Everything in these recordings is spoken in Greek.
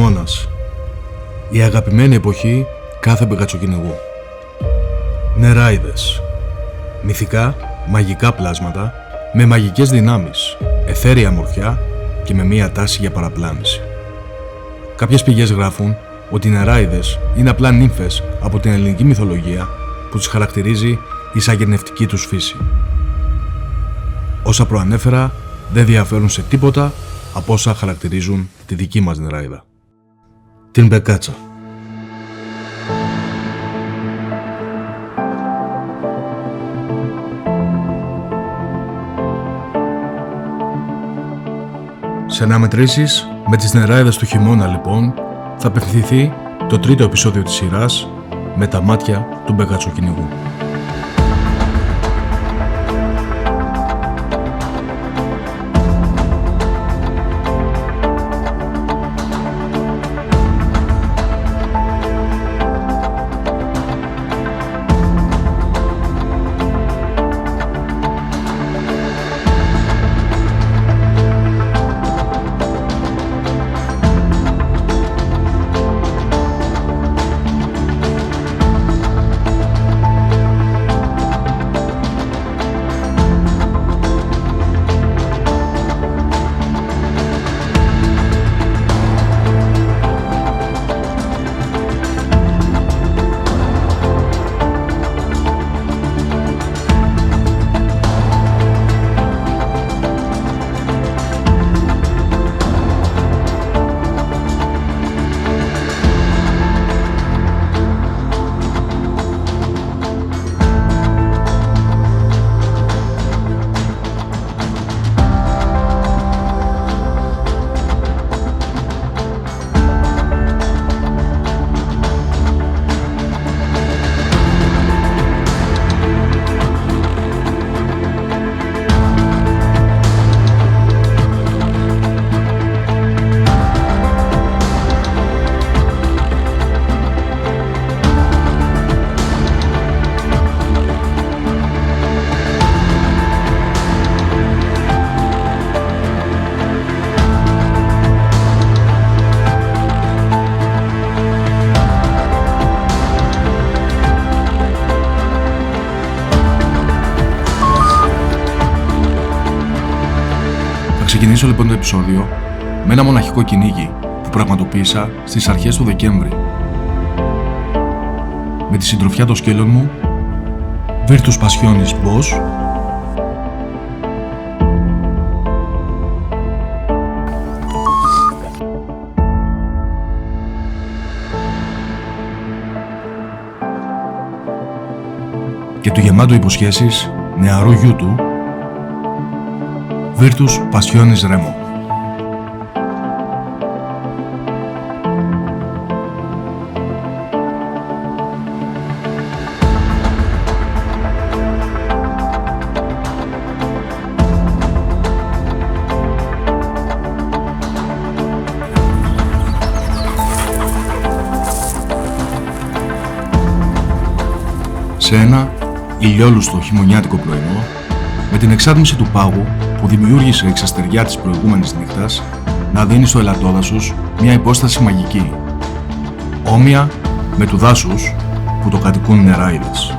Χειμώνας. Η αγαπημένη εποχή κάθε μπεκατσοκυνηγού. Νεράιδες. Μυθικά, μαγικά πλάσματα, με μαγικές δυνάμεις, αιθέρια μορφιά και με μία τάση για παραπλάνηση. Κάποιες πηγές γράφουν ότι οι νεράιδες είναι απλά νύμφες από την ελληνική μυθολογία που τις χαρακτηρίζει η σαγερνευτική τους φύση. Όσα προανέφερα δεν διαφέρουν σε τίποτα από όσα χαρακτηρίζουν τη δική μας νεράιδα. Την Μπεκάτσα. Σε αναμετρήσεις με τις νεράιδες του χειμώνα λοιπόν θα απευθυνθεί το τρίτο επεισόδιο της σειράς με τα μάτια του μπεκατσοκυνηγού. Ξεκινήσω λοιπόν το επεισόδιο με ένα μοναχικό κυνήγι που πραγματοποίησα στις αρχές του Δεκέμβρη. Με τη συντροφιά των σκέλων μου, Virtus Passionis Boss, και του γεμάτου υποσχέσεις νεαρού γιού του, Virtus Passionis Remo. Σε ένα ηλιόλουστο χειμωνιάτικο πρωινό, με την εξάτμιση του πάγου που δημιούργησε η εξαστεριά της προηγούμενης νύχτας να δίνει στο ελαττόδασος μια υπόσταση μαγική, όμοια με του δάσους που το κατοικούν οι νεράιδες.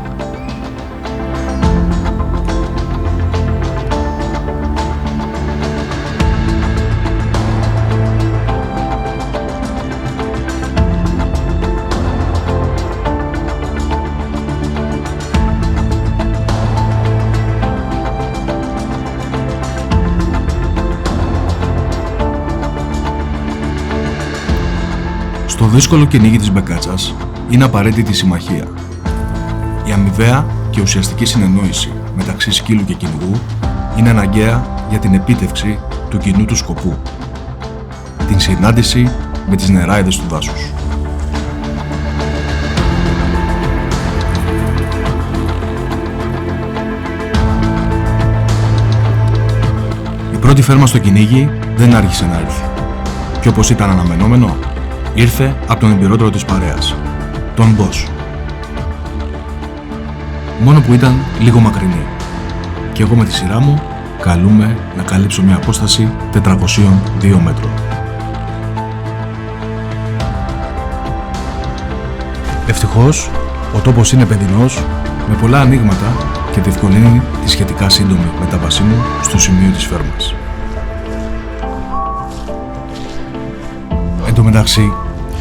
Στο δύσκολο κυνήγι της Μπεκάτσας είναι απαραίτητη η συμμαχία. Η αμοιβαία και ουσιαστική συνεννόηση μεταξύ σκύλου και κυνηγού είναι αναγκαία για την επίτευξη του κοινού του σκοπού, την συνάντηση με τις νεράιδες του δάσους. Η πρώτη φέρμα στο κυνήγι δεν άρχισε να έρθει και όπως ήταν αναμενόμενο, ήρθε από τον εμπειρότερο της παρέας, τον Boss. Μόνο που ήταν λίγο μακρινή και εγώ με τη σειρά μου καλούμε να καλύψω μια απόσταση 402 μέτρων. Ευτυχώς, ο τόπος είναι παιδινός, με πολλά ανοίγματα και διευκολύνει τη σχετικά σύντομη μετάβασή μου στο σημείο της φέρμας. Εν τω μεταξύ,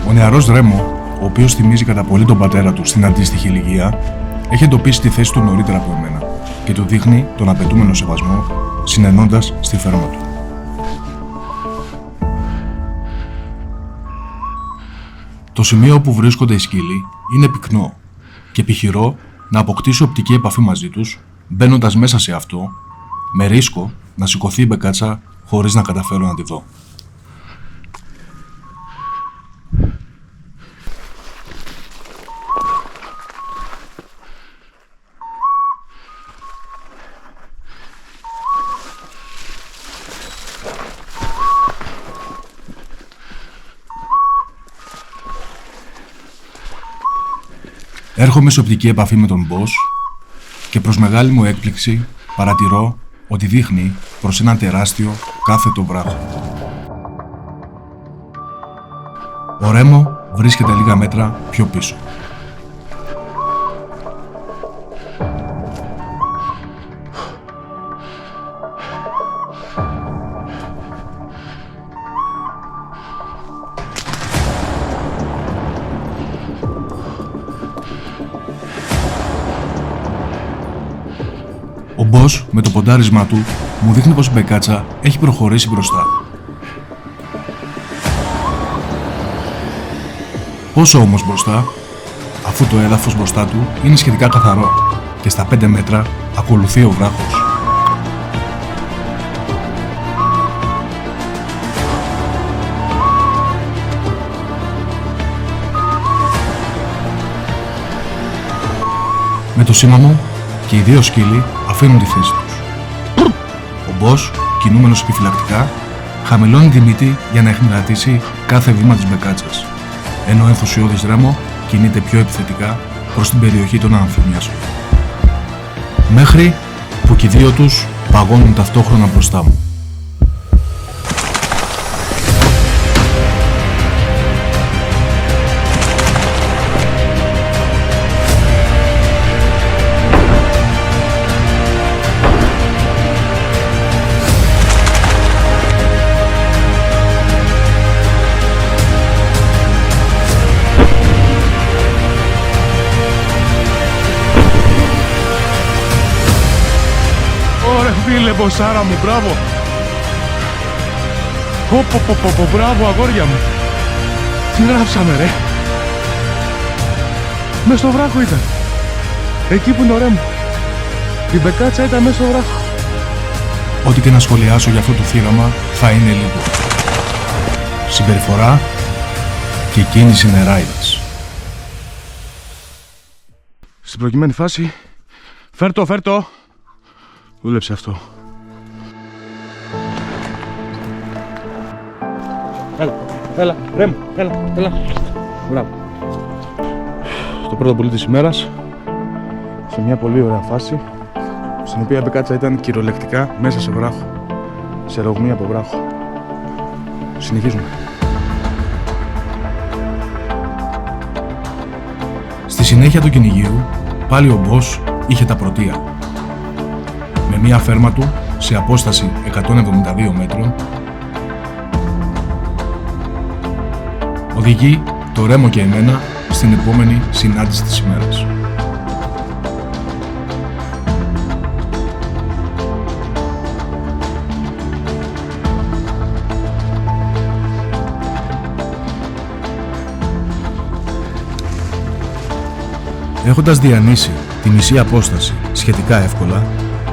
ο νεαρός Ρέμο, ο οποίος θυμίζει κατά πολύ τον πατέρα του στην αντίστοιχη ηλικία, έχει εντοπίσει τη θέση του νωρίτερα από εμένα και του δείχνει τον απαιτούμενο σεβασμό, συνενώντας στη φέρμα του. Το σημείο όπου βρίσκονται οι σκύλοι είναι πυκνό και επιχειρώ να αποκτήσω οπτική επαφή μαζί τους, μπαίνοντας μέσα σε αυτό, με ρίσκο να σηκωθεί η μπεκάτσα χωρίς να καταφέρω να τη δω. Έρχομαι σε οπτική επαφή με τον boss και προς μεγάλη μου έκπληξη παρατηρώ ότι δείχνει προς έναν τεράστιο κάθετο βράχο. Ο Ρέμο βρίσκεται λίγα μέτρα πιο πίσω. Ο Μπος, με το ποντάρισμά του, μου δείχνει πως η μπεκάτσα έχει προχωρήσει μπροστά. Πόσο όμως μπροστά, αφού το έδαφος μπροστά του είναι σχετικά καθαρό και στα 5 μέτρα ακολουθεί ο βράχος. Με το σήμα μου και οι δύο σκύλοι αφήνουν τη θέση τους. Ο Μπος, κινούμενος επιφυλακτικά, χαμηλώνει τη μύτη για να εχνηλατήσει κάθε βήμα της μπεκάτσας, ενώ ο ενθουσιώδης Ρέμο κινείται πιο επιθετικά προς την περιοχή των αναθυμιάσεων. Μέχρι που και οι δύο τους παγώνουν ταυτόχρονα μπροστά μου. Φίλε μποσάρα μου, μπράβο! Μπράβο αγόρια μου! Τι γράψαμε ρε! Μες στο βράχο ήταν! Εκεί που είναι ο Ρέμο! Η μπεκάτσα ήταν μέσα στο βράχο! Ό,τι και να σχολιάσω για αυτό το θύραμα θα είναι λίγο. Συμπεριφορά και κίνηση νεράιδας. Στην προκειμένη φάση, φέρτο! Δούλεψε αυτό. Έλα, Ρέμο, έλα. Μπράβο. Το πρώτο πουλί της ημέρας, σε μια πολύ ωραία φάση, στην οποία η μπεκάτσα ήταν κυριολεκτικά μέσα σε βράχο. Σε ρογμή από βράχο. Συνεχίζουμε. Στη συνέχεια του κυνηγίου, πάλι ο Μπος είχε τα πρωτεία. Με μία φέρμα του σε απόσταση 172 μέτρων, οδηγεί το Ρέμο και εμένα στην επόμενη συνάντηση της ημέρας. Έχοντας διανύσει τη μισή απόσταση σχετικά εύκολα,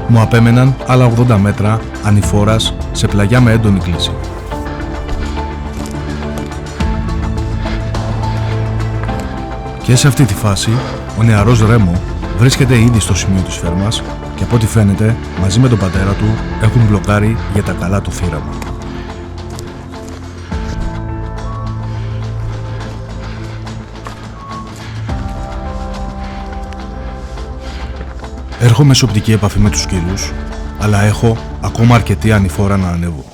μου απέμεναν άλλα 80 μέτρα ανηφόρας σε πλαγιά με έντονη κλίση. Και σε αυτή τη φάση, ο νεαρός Ρέμο βρίσκεται ήδη στο σημείο της φέρμας και από ό,τι φαίνεται, μαζί με τον πατέρα του, έχουν μπλοκάρει για τα καλά του θύραμα. Έρχομαι σε οπτική επαφή με τους σκύλους, αλλά έχω ακόμα αρκετή ανηφόρα να ανέβω.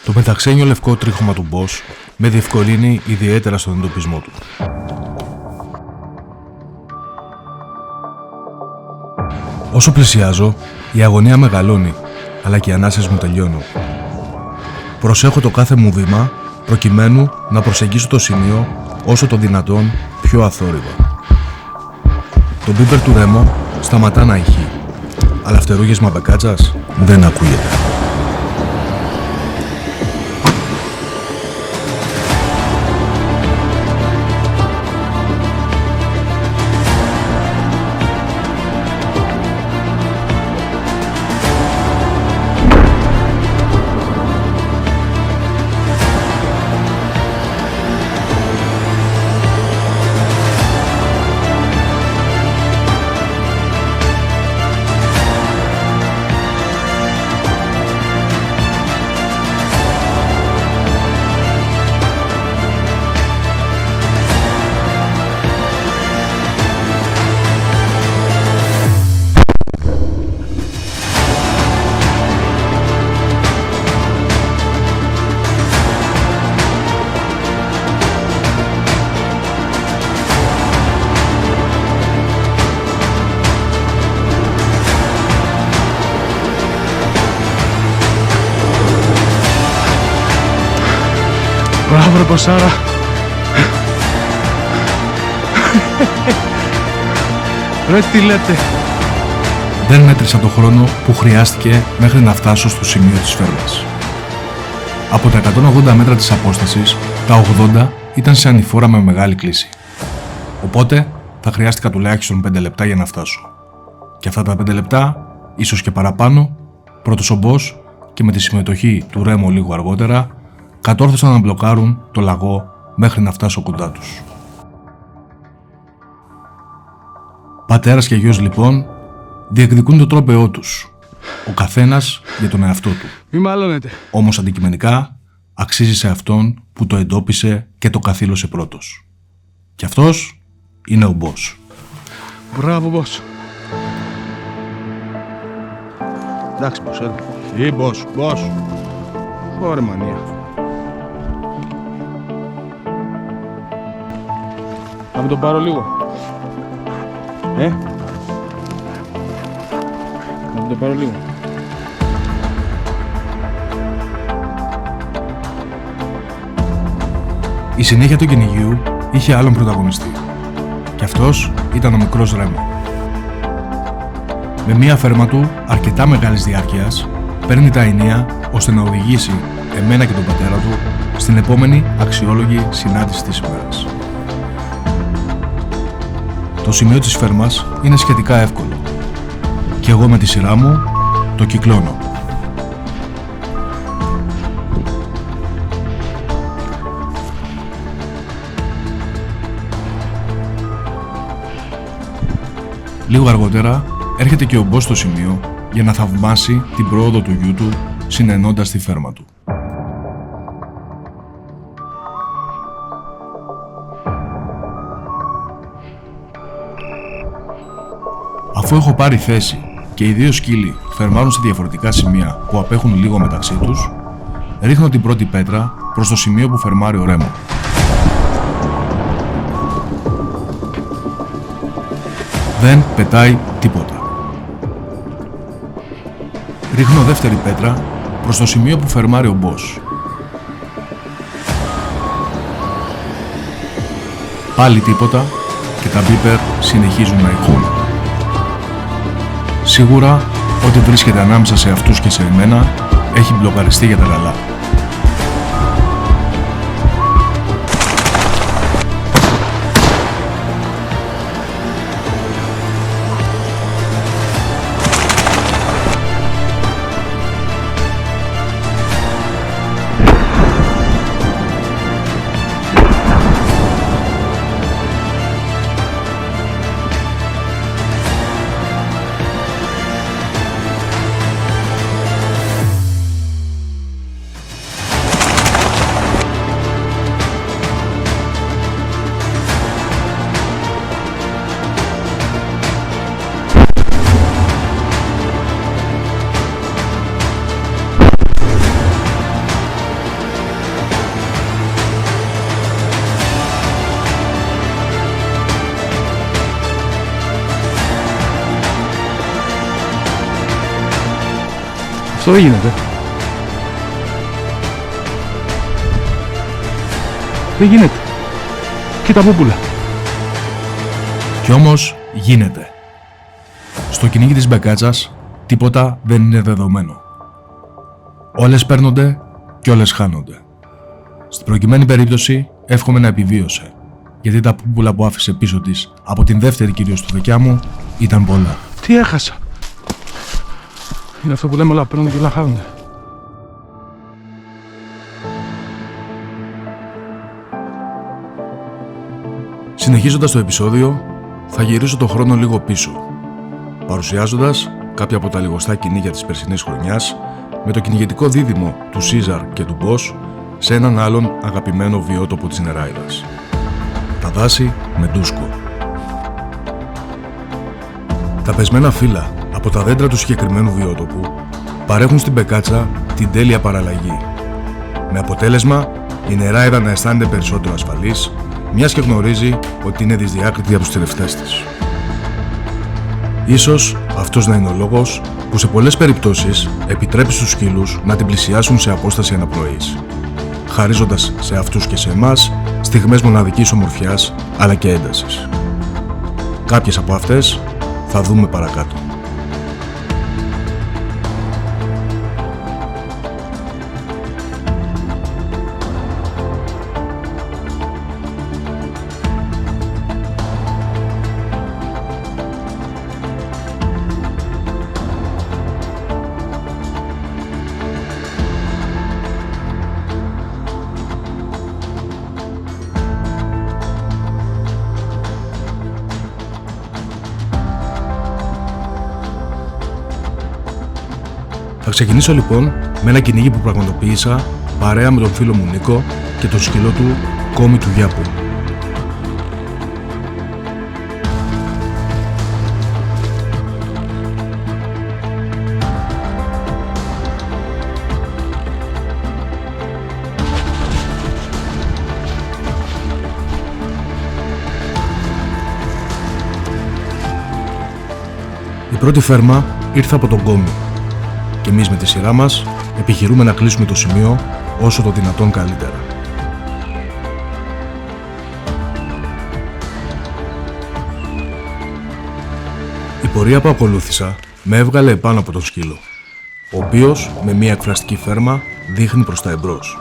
Το μεταξένιο λευκό τρίχωμα του Μπος με διευκολύνει ιδιαίτερα στον εντοπισμό του. Όσο πλησιάζω, η αγωνία μεγαλώνει, αλλά και οι ανάσες μου τελειώνουν. Προσέχω το κάθε μου βήμα, προκειμένου να προσεγγίσω το σημείο όσο το δυνατόν πιο αθόρυβα. Το μπίπερ του Ρέμο σταματά να ηχεί, αλλά φτερούγισμα μπεκάτσας δεν ακούγεται. Μπράβο ρε Ποσάρα. Ρε τι λέτε. Δεν μέτρησα το χρόνο που χρειάστηκε μέχρι να φτάσω στο σημείο της φέρμας. Από τα 180 μέτρα της απόστασης, τα 80 ήταν σε ανηφόρα με μεγάλη κλίση. Οπότε θα χρειάστηκα τουλάχιστον 5 λεπτά για να φτάσω. Και αυτά τα 5 λεπτά, ίσως και παραπάνω, πρώτος ο Boss και με τη συμμετοχή του Ρέμο λίγο αργότερα, κατόρθωσαν να μπλοκάρουν το λαγό μέχρι να φτάσω κοντά τους. Πατέρας και γιος λοιπόν διεκδικούν το τρόπαιό τους, ο καθένας για τον εαυτό του. Μη μαλώνετε. Όμως αντικειμενικά αξίζει σε αυτόν που το εντόπισε και το καθήλωσε πρώτος. Και αυτός είναι ο Boss. Μπράβο Boss. Εντάξει Boss, έλα. Ή Boss. Ωραία μανία. Να μην τον πάρω λίγο. Να μην τον πάρω λίγο. Η συνέχεια του κυνηγίου είχε άλλον πρωταγωνιστή. Και αυτός ήταν ο μικρός Ρέμο. Με μία φέρμα του αρκετά μεγάλης διάρκειας, παίρνει τα ενία ώστε να οδηγήσει εμένα και τον πατέρα του στην επόμενη αξιόλογη συνάντηση της ημέρας. Το σημείο της φέρμας είναι σχετικά εύκολο και εγώ με τη σειρά μου το κυκλώνω. Λίγο αργότερα έρχεται και ο Boss στο σημείο για να θαυμάσει την πρόοδο του γιού του συνενώντας τη φέρμα του. Αφού έχω πάρει θέση και οι δύο σκύλοι φερμάρουν σε διαφορετικά σημεία που απέχουν λίγο μεταξύ τους, ρίχνω την πρώτη πέτρα προς το σημείο που φερμάρει ο Ρέμο. Δεν πετάει τίποτα. Ρίχνω δεύτερη πέτρα προς το σημείο που φερμάρει ο Boss. Πάλι τίποτα και τα μπίπερ συνεχίζουν να ηχούν. Σίγουρα ό,τι βρίσκεται ανάμεσα σε αυτούς και σε εμένα έχει μπλοκαριστεί για τα καλά. Αυτό δεν γίνεται. Δεν γίνεται. Κοίτα πούπουλα. Κι όμως γίνεται. Στο κυνήγι της Μπεκάτσας τίποτα δεν είναι δεδομένο. Όλες παίρνονται και όλες χάνονται. Στην προκειμένη περίπτωση εύχομαι να επιβίωσε, γιατί τα πούπουλα που άφησε πίσω της από την δεύτερη κυρίως του δικιά μου ήταν πολλά. Τι έχασα. Είναι αυτό που λέμε, όλα παίρνονται και όλα χάνονται. Συνεχίζοντας το επεισόδιο, θα γυρίσω το χρόνο λίγο πίσω, παρουσιάζοντας κάποια από τα λιγοστά κυνήγια της περσινής χρονιάς με το κυνηγετικό δίδυμο του Σίζαρ και του Μπος σε έναν άλλον αγαπημένο βιότοπο της Νεράιδας. Τα δάση με ντούσκο. Τα πεσμένα φύλλα από τα δέντρα του συγκεκριμένου βιότοπου παρέχουν στην Μπεκάτσα την τέλεια παραλλαγή, με αποτέλεσμα η Νεράιδα να αισθάνεται περισσότερο ασφαλής, μιας και γνωρίζει ότι είναι δυσδιάκριτη από τους θηρευτές της. Ίσως αυτός να είναι ο λόγος που σε πολλές περιπτώσεις επιτρέπει στους σκύλους να την πλησιάσουν σε απόσταση αναπνοής, χαρίζοντας σε αυτούς και σε εμάς στιγμές μοναδικής ομορφιάς αλλά και έντασης. Κάποιες από αυτές θα δούμε παρακάτω. Θα ξεκινήσω λοιπόν με ένα κυνήγι που πραγματοποίησα παρέα με τον φίλο μου Νίκο και τον σκύλο του Κόμι του Γιάπου. Η πρώτη φέρμα ήρθε από τον Κόμι και εμείς με τη σειρά μας επιχειρούμε να κλείσουμε το σημείο όσο το δυνατόν καλύτερα. Η πορεία που ακολούθησα με έβγαλε επάνω από τον σκύλο, ο οποίος με μια εκφραστική φέρμα δείχνει προς τα εμπρός.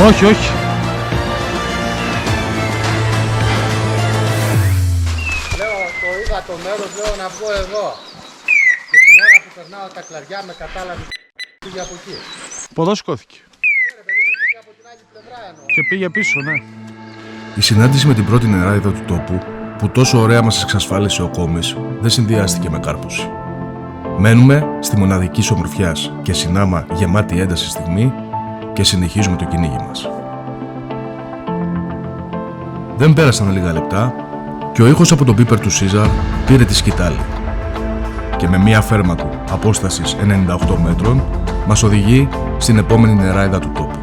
Όχι, όχι. Λέω, το είδα το μέρος, λέω να βγω εδώ. Και την ώρα που περνάω τα κλαριά με κατάλαβε πήγε από εκεί. Από εδώ σηκώθηκε. Ναι ρε παιδί μου, πήγε από την άλλη πλευρά εννοώ. Και πήγε πίσω, ναι. Η συνάντηση με την πρώτη νεράιδα του τόπου, που τόσο ωραία μας εξασφάλισε ο Κόμις, δεν συνδυάστηκε με κάρπωση. Μένουμε στη μοναδική ομορφιάς και συνάμα γεμάτη ένταση στιγμή και συνεχίζουμε το κυνήγι μας. Δεν πέρασαν λίγα λεπτά και ο ήχος από τον πίπερ του Σίζαρ πήρε τη σκητάλη και με μία φέρμα του απόστασης 98 μέτρων μας οδηγεί στην επόμενη νεράιδα του τόπου.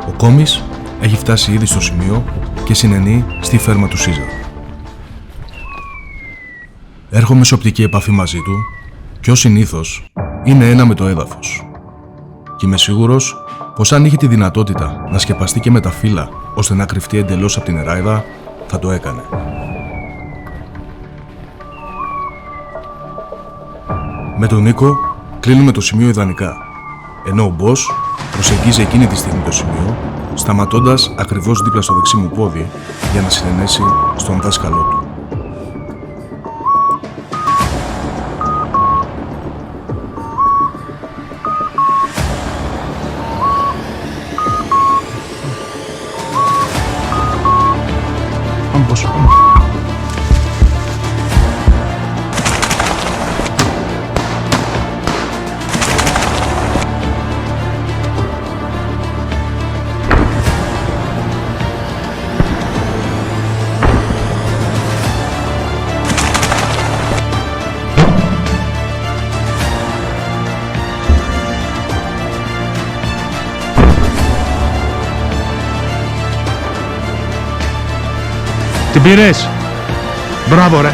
Ο Κόμις έχει φτάσει ήδη στο σημείο και συνενεί στη φέρμα του Σίζαρ. Έρχομαι σε οπτική επαφή μαζί του Πιο συνήθως είναι ένα με το έδαφος. Και είμαι σίγουρος πως αν είχε τη δυνατότητα να σκεπαστεί και με τα φύλλα ώστε να κρυφτεί εντελώς από την νεράιδα, θα το έκανε. Με τον Νίκο κλείνουμε το σημείο ιδανικά, ενώ ο Μπος προσεγγίζει εκείνη τη στιγμή το σημείο, σταματώντας ακριβώς δίπλα στο δεξί μου πόδι για να συνενέσει στον δάσκαλό του. Πάμε Μπος, πάμε. Την πήρες! Μπράβο ρε!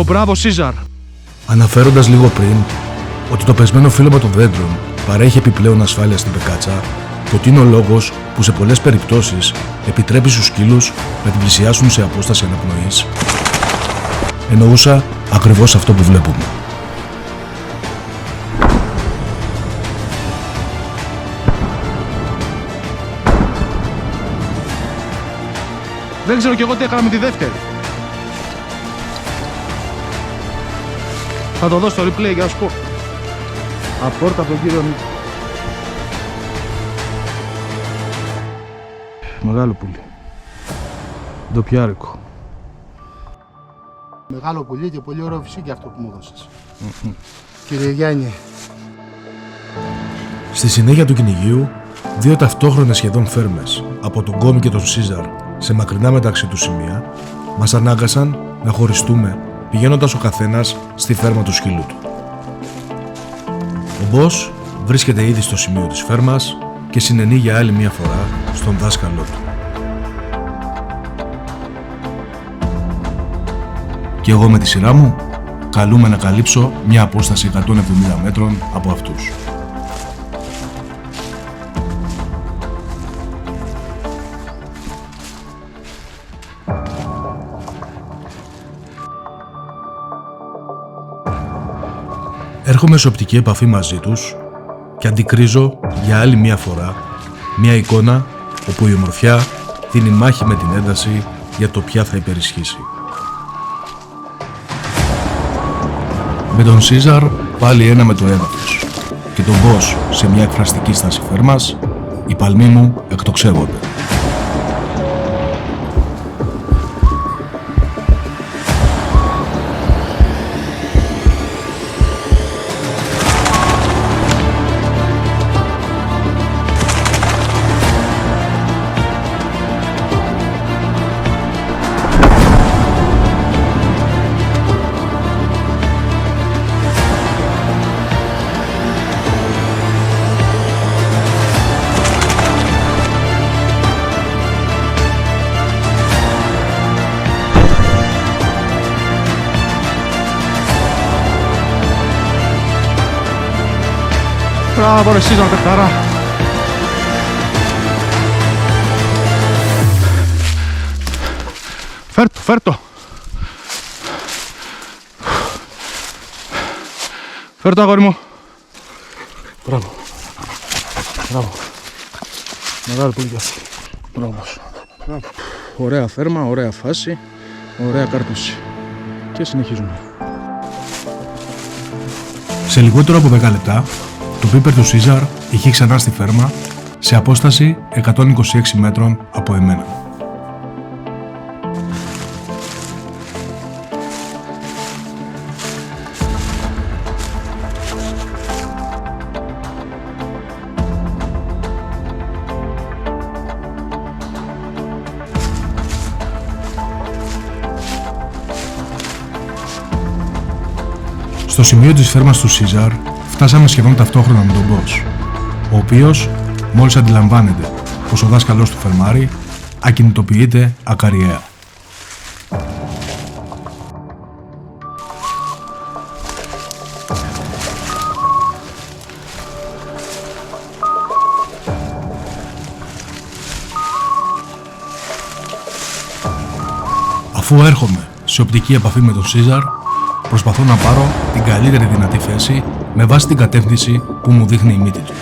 Μπράβο Σίζαρ! Αναφέροντας λίγο πριν ότι το πεσμένο φύλλωμα των δέντρων παρέχει επιπλέον ασφάλεια στην πεκάτσα και ότι είναι ο λόγος που σε πολλές περιπτώσεις επιτρέπει στους σκύλους να την πλησιάσουν σε απόσταση αναπνοής, εννοούσα ακριβώς αυτό που βλέπουμε. Δεν ξέρω κι εγώ τι έκανα με τη δεύτερη. Θα το δω στο replay για να σου πω. Απόρτα από τον κύριο Νίκο. Μεγάλο πουλί. Ντοπιάρικο. Μεγάλο πουλί και πολύ ωραίο φυσί και αυτό που μου έδωσες. Κύριε Γιάννη. Στη συνέχεια του κυνηγίου, δύο ταυτόχρονες σχεδόν φέρμες από τον Γκόμι και τον Σίζαρ σε μακρινά μεταξύ του σημεία, μας ανάγκασαν να χωριστούμε πηγαίνοντας ο καθένας στη φέρμα του σκύλου του. Ο Μπος βρίσκεται ήδη στο σημείο της φέρμας και συνενεί για άλλη μια φορά στον δάσκαλό του. Και εγώ με τη σειρά μου καλούμε να καλύψω μια απόσταση 170 μέτρων από αυτούς. Έρχομαι σε οπτική επαφή μαζί τους και αντικρίζω για άλλη μία φορά μία εικόνα όπου η ομορφιά δίνει μάχη με την ένταση για το ποια θα υπερισχύσει. Με τον Σίζαρ πάλι ένα με το έδαφος και τον Μπος σε μια εκφραστική στάση φέρμας, οι παλμοί μου εκτοξεύονται. Μπράβο ρε Σίζαρ, παιχταρά. Φέρ' το. Φέρ' το αγόρι μου. Μπράβο. Μεγάλο πολύ κι αυτό. Μπράβο. Ωραία φέρμα, ωραία φάση, ωραία κάρτωση. Και συνεχίζουμε. Σε λιγότερο από 10 λεπτά, το πίπερ του Σίζαρ είχε ξανά στη φέρμα σε απόσταση 126 μέτρων από εμένα. Στο σημείο της φέρμας του Σίζαρ φτάσαμε σχεδόν ταυτόχρονα με τον Μπος, ο οποίος μόλις αντιλαμβάνεται πως ο δάσκαλος του φερμάρει, ακινητοποιείται ακαριέα. Αφού έρχομαι σε οπτική επαφή με τον Σίζαρ, προσπαθώ να πάρω την καλύτερη δυνατή θέση με βάση την κατεύθυνση που μου δείχνει η μύτη του.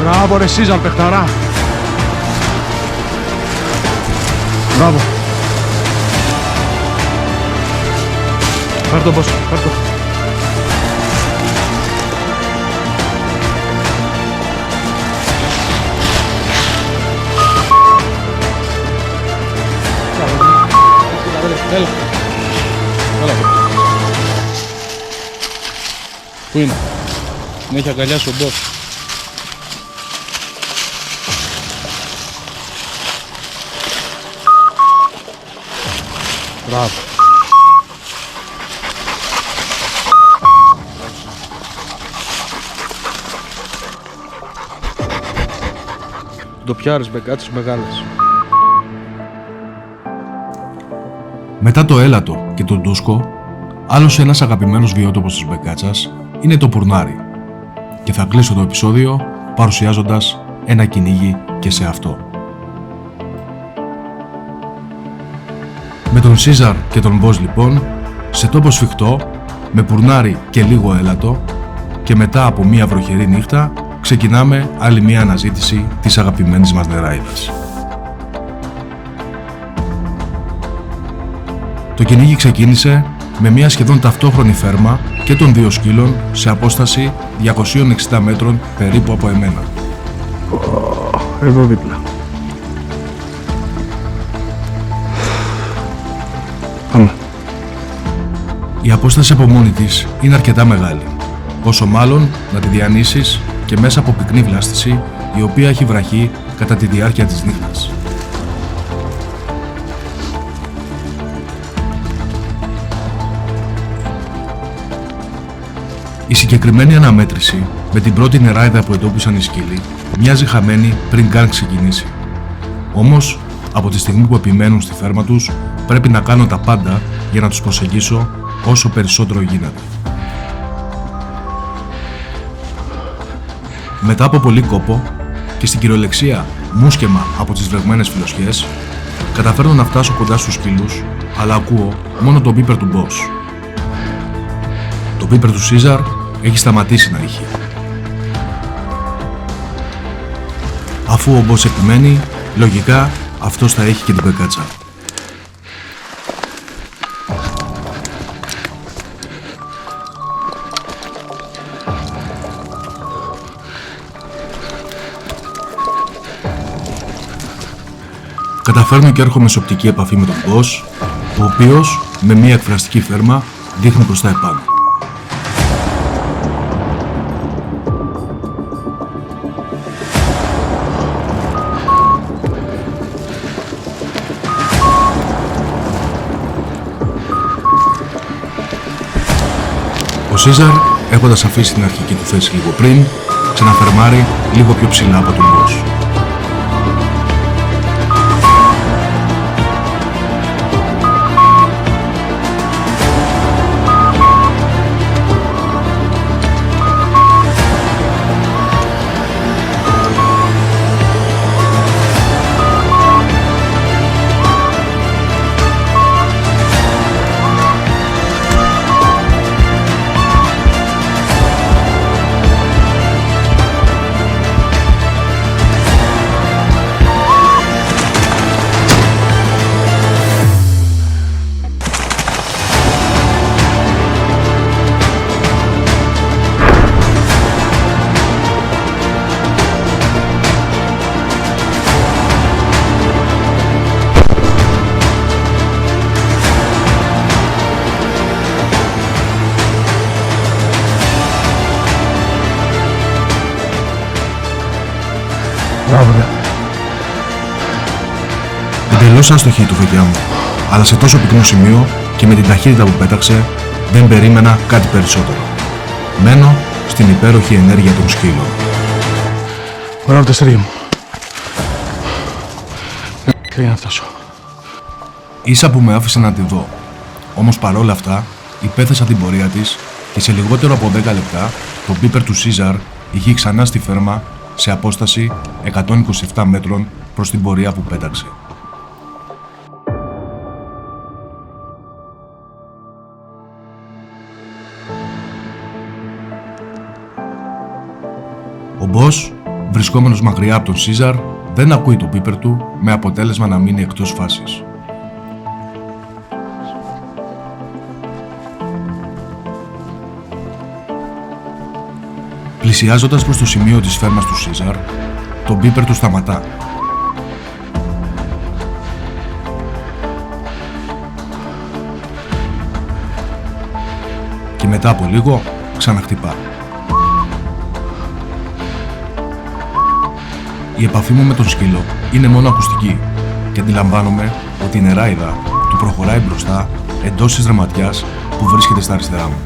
Μπράβο ρε Σίζαρ, παιχταρά. Μπράβο. Πάρ' το boss, πάρ' το. Έλα. Έλα. Πού είναι? Την έχει αγκαλιάσει ο boss. Μπράβο. Ντοπιάρες μπεκάτσες μεγάλες. Μετά το έλατο και τον ντούσκο, άλλος ένας αγαπημένος βιότοπος της Μπεκάτσας είναι το πουρνάρι. Και θα κλείσω το επεισόδιο παρουσιάζοντας ένα κυνήγι και σε αυτό. Με τον Σίζαρ και τον Boss λοιπόν, σε τόπο σφιχτό, με πουρνάρι και λίγο έλατο και μετά από μία βροχερή νύχτα, ξεκινάμε άλλη μία αναζήτηση της αγαπημένης μας νεράιδας. Το κυνήγι ξεκίνησε με μία σχεδόν ταυτόχρονη φέρμα και των δύο σκύλων σε απόσταση 260 μέτρων περίπου από εμένα. Εδώ δίπλα. Πάμε. Η απόσταση από μόνη της είναι αρκετά μεγάλη, όσο μάλλον να τη διανύσεις και μέσα από πυκνή βλάστηση η οποία έχει βραχεί κατά τη διάρκεια της νύχτας. Η συγκεκριμένη αναμέτρηση με την πρώτη νεράιδα που εντόπισαν οι σκύλοι μοιάζει χαμένη πριν καν ξεκινήσει. Όμως, από τη στιγμή που επιμένουν στη φέρμα τους, πρέπει να κάνω τα πάντα για να τους προσεγγίσω όσο περισσότερο γίνεται. Μετά από πολύ κόπο και στην κυριολεξία μουσκεμα από τις βρεγμένες φιλοσιές, καταφέρνω να φτάσω κοντά στους σκύλους, αλλά ακούω μόνο τον μπίπερ του Boss. Το μπίπερ του Σίζαρ έχει σταματήσει να ηχεί. Αφού ο Boss επιμένει, λογικά αυτός θα έχει και την μπεκάτσα. Καταφέρνω και έρχομαι σε οπτική επαφή με τον Boss, ο οποίος με μία εκφραστική φέρμα δείχνει προς τα επάνω. Ο Σίζαρ, έχοντας αφήσει την αρχική του θέση λίγο πριν, ξαναφερμάρει λίγο πιο ψηλά από τον Boss. Μπράβο, ναι. Εντελώς άστοχη η τουφεκιά μου, αλλά σε τόσο πυκνό σημείο και με την ταχύτητα που πέταξε, δεν περίμενα κάτι περισσότερο. Μένω στην υπέροχη ενέργεια των σκύλων. Μπράβο, τεσσερί μου. Για να φτάσω. Ίσα που με άφησε να τη δω. Όμως παρόλα αυτά, υπέθεσα την πορεία της και σε λιγότερο από 10 λεπτά το μπίπερ του Σίζαρ είχε ξανά στη φέρμα σε απόσταση 127 μέτρων προς την πορεία που πέταξε. Ο Μπος, βρισκόμενος μακριά από τον Σίζαρ, δεν ακούει το μπίπερ του με αποτέλεσμα να μείνει εκτός φάσης. Πλησιάζοντας προς το σημείο της φέρμας του Σίζαρ, το μπίπερ του σταματά. Και μετά από λίγο ξαναχτυπά. Η επαφή μου με τον σκύλο είναι μόνο ακουστική και αντιλαμβάνομαι ότι η νεράιδα του προχωράει μπροστά εντός της δραματιάς που βρίσκεται στα αριστερά μου.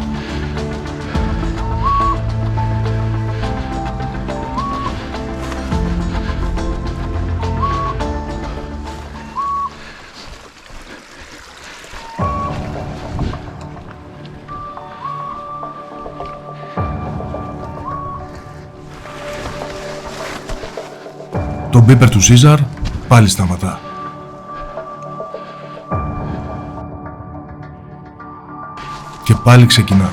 Το μπίπερ του Σίζαρ πάλι σταματά. Και πάλι ξεκινά.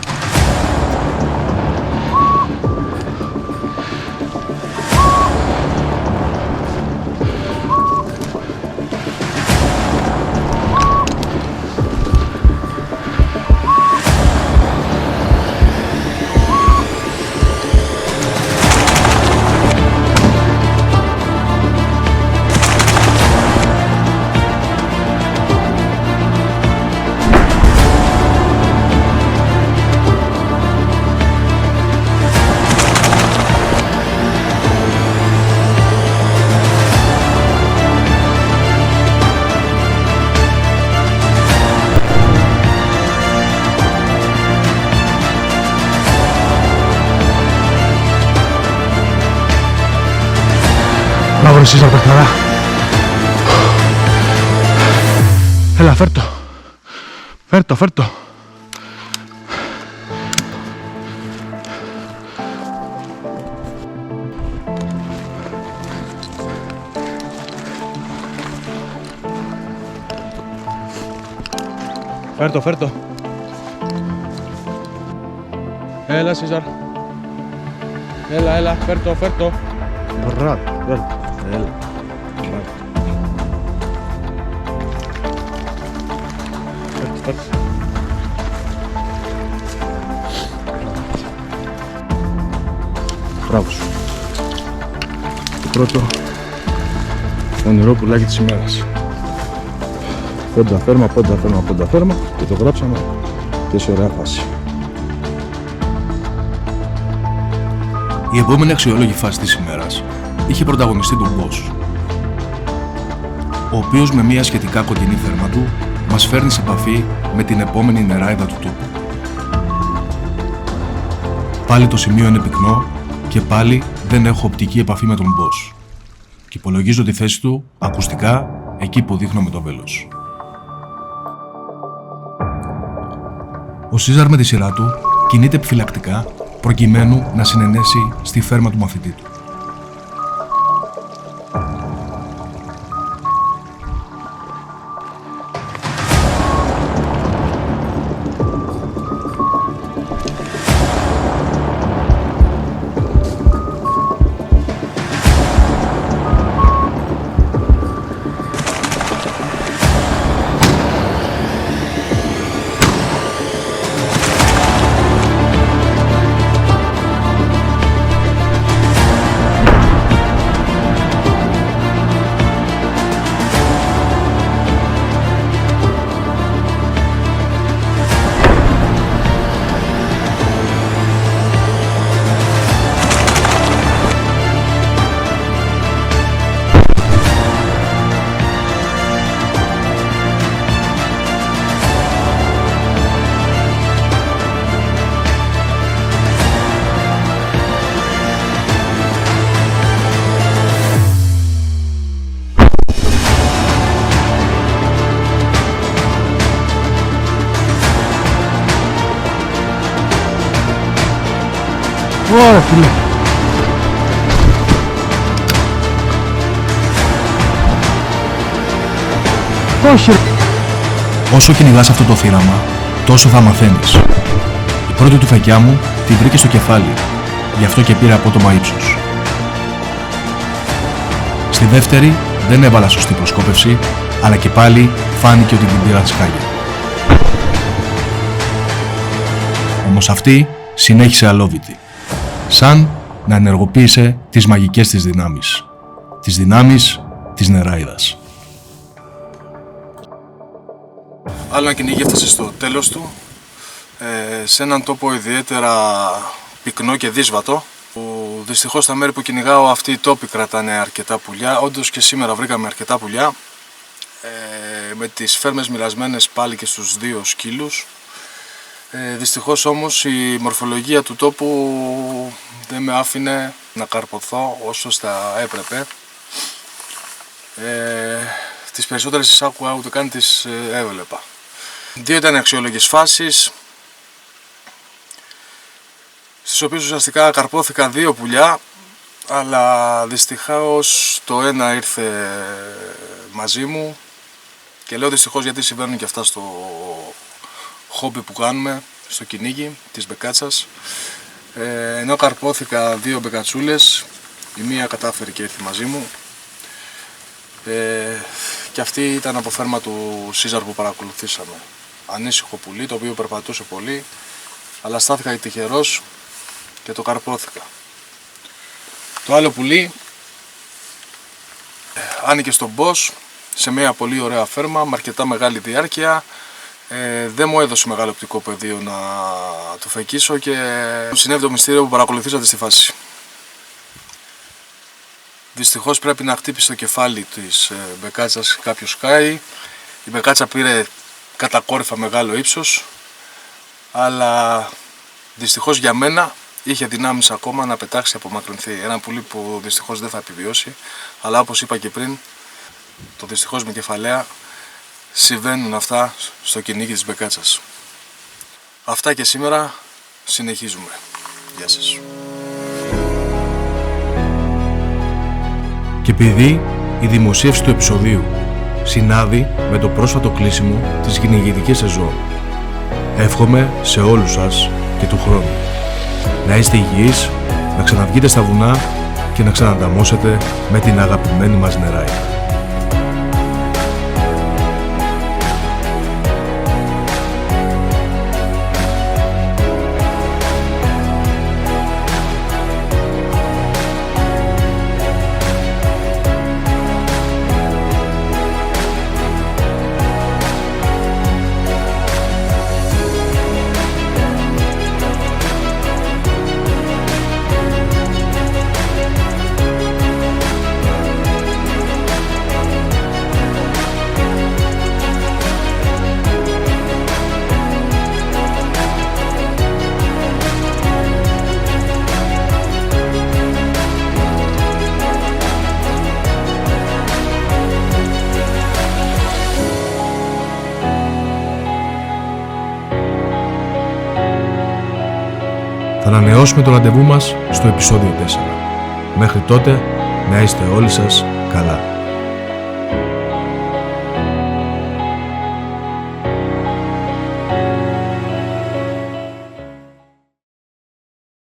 Μπράβο ρε Σίζαρ, παιχταρά. Έλα, φέρ' το. Φέρ' το. Φέρ' το. Έλα Σίζαρ. Έλα, φέρ' το. Μπράβο, έλα. Φέρ' το. Μπράβο σου. Το πρώτο όνειρο πουλάκι της ημέρας. Πόντα φέρμα και το γράψαμε και σε ωραία φάση. Η επόμενη αξιόλογη φάση της ημέρας είχε πρωταγωνιστεί τον Μπος, ο οποίος με μια σχετικά κοντινή φέρμα του μας φέρνει σε επαφή με την επόμενη νεράιδα του τόπου. Πάλι το σημείο είναι πυκνό και πάλι δεν έχω οπτική επαφή με τον Μπος και υπολογίζω τη θέση του ακουστικά εκεί που δείχνω με το βέλος. Ο Σίζαρ με τη σειρά του κινείται επιφυλακτικά προκειμένου να συνενέσει στη φέρμα του μαθητή του. πουλέ. Όχι. Όσο κυνηγάς αυτό το θύραμα, τόσο θα μαθαίνεις. Η πρώτη του φεκιά μου τη βρήκε στο κεφάλι, γι' αυτό και πήρε απότομα ύψος. Στη δεύτερη δεν έβαλα σωστή προσκόπευση, αλλά και πάλι φάνηκε ότι την πήρα σκάγια. Όμως αυτή συνέχισε αλόβητη, σαν να ενεργοποίησε τις μαγικές της δυνάμεις. Τις δυνάμεις της νεράιδας. Άλλο ένα κυνήγι έφτασε στο τέλος του, σε έναν τόπο ιδιαίτερα πυκνό και δύσβατο, που δυστυχώς στα μέρη που κυνηγάω αυτοί οι τόποι κρατάνε αρκετά πουλιά. Όντως και σήμερα βρήκαμε αρκετά πουλιά, με τις φέρμες μοιρασμένες πάλι και στους 2 σκύλους. Δυστυχώς όμως η μορφολογία του τόπου δεν με άφηνε να καρποθώ όσο θα έπρεπε. Τις περισσότερες τις άκουγα, ούτε καν τις έβλεπα. 2 ήταν αξιόλογες φάσεις, στις οποίες ουσιαστικά καρπόθηκα 2 πουλιά, αλλά δυστυχώς το ένα ήρθε μαζί μου, και λέω δυστυχώς γιατί συμβαίνουν και αυτά στο χόμπι που κάνουμε, στο κυνήγι της μπεκάτσας. Ενώ καρπόθηκα 2 μπεκατσούλες, η μία κατάφερε και ήρθε μαζί μου, και αυτή ήταν από φέρμα του Σίζαρ που παρακολουθήσαμε. Ανήσυχο πουλί, το οποίο περπατούσε πολύ, αλλά στάθηκα τυχερός και το καρπόθηκα. Το άλλο πουλί άνοικε στον Boss, σε μια πολύ ωραία φέρμα, με αρκετά μεγάλη διάρκεια. Δεν μου έδωσε μεγάλο οπτικό πεδίο να το φεκίσω και συνέβη το μυστήριο που παρακολουθήσατε στη φάση. Δυστυχώς πρέπει να χτύπησε το κεφάλι της μπεκάτσας κάποιο σκάι. Η μπεκάτσα πήρε κατακόρυφα μεγάλο ύψος, αλλά δυστυχώς για μένα είχε δυνάμεις ακόμα να πετάξει, απομακρυνθεί. Ένα πουλί που δυστυχώς δεν θα επιβιώσει, αλλά όπως είπα και πριν, το δυστυχώς με κεφαλαία συμβαίνουν αυτά στο κυνήγι της μπεκάτσας. Αυτά και σήμερα, συνεχίζουμε. Γεια σας. Και επειδή η δημοσίευση του επεισοδίου συνάδει με το πρόσφατο κλείσιμο της κυνηγητικής σεζόν, εύχομαι σε όλους σας και του χρόνου να είστε υγιείς, να ξαναβγείτε στα βουνά και να ξανανταμώσετε με την αγαπημένη μας νεράιδα. Θα ανανεώσουμε το ραντεβού μας στο επεισόδιο 4. Μέχρι τότε να είστε όλοι σας καλά.